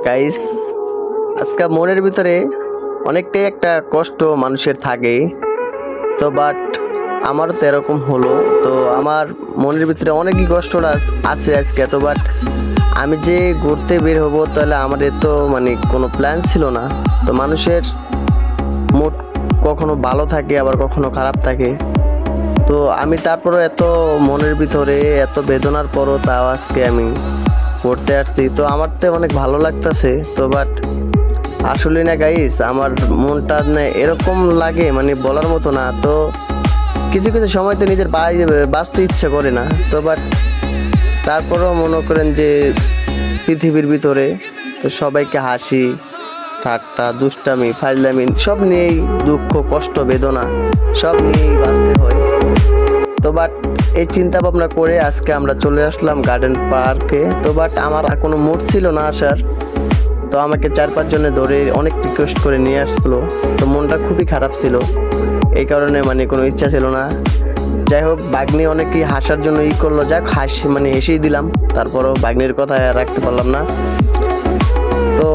Guys, আজকে মনের ভিতরে অনেকটাই একটা কষ্ট মানুষের থাকে। তো বাট আমারও তো এরকম হলো। তো আমার মনের ভিতরে অনেকই কষ্টটা আছে আজকে। তো বাট আমি যে ঘুরতে বের হব, তাহলে আমার তো কোনো প্ল্যান ছিল না। তো মানুষের মুড কখনো ভালো থাকে, আবার কখনো খারাপ থাকে। তো আমি তারপরও এত মনের ভিতরে এত বেদনার পরও তাও আজকে আমি পড়তে আসছি। তো আমার তো অনেক ভালো লাগতেছে। তো বাট আসলে না গাইস, আমার মনটা না এরকম লাগে বলার মতো না। তো কিছু কিছু সময় তো নিজের বাঁচতে ইচ্ছে করে না। তো বাট তারপরেও মনে করেন যে পৃথিবীর ভিতরে তো সবাইকে হাসি ঠাট্টা দুষ্টামি ফাজলামি সব নিয়েই, দুঃখ কষ্ট বেদনা সব নিয়েই বাঁচতে হয়। তো বাট এই চিন্তা ভাবনা করে আজকে আমরা চলে আসলাম গার্ডেন পার্কে। তো বাট আমার কোনো মুড ছিল না আসার। তো আমাকে 4-5 জনে ধরে অনেক রিকোয়েস্ট করে নিয়ে আসলো। তো মনটা খুবই খারাপ ছিল, এই কারণে কোনো ইচ্ছা ছিল না। যাই হোক, বাগ্নি অনেকেই হাসার জন্য করলো, যাক হাসি হেসেই দিলাম। তারপরও বাগ্নির কথা রাখতে পারলাম না। তো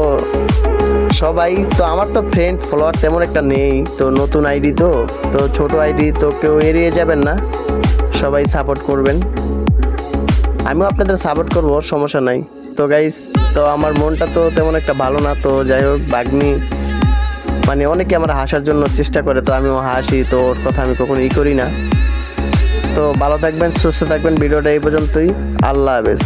সবাই তো আমার তো ফ্রেন্ড ফলোয়ার তেমন একটা নেই, তো নতুন আইডি তো তো ছোট আইডি, তো কেউ এড়িয়ে যাবেন না, সবাই সাপোর্ট করবেন। আমিও আপনাদের সাপোর্ট করবো, সমস্যা নাই। তো গাইস, তো আমার মনটা তো তেমন একটা ভালো না। তো যাই হোক, বাগ্নি অনেকে আমার হাসার জন্য চেষ্টা করে, তো আমিও হাসি। তো ওর কথা আমি কখনো করি না। তো ভালো থাকবেন, সুস্থ থাকবেন। ভিডিওটা এই পর্যন্তই। আল্লাহ হাফেজ।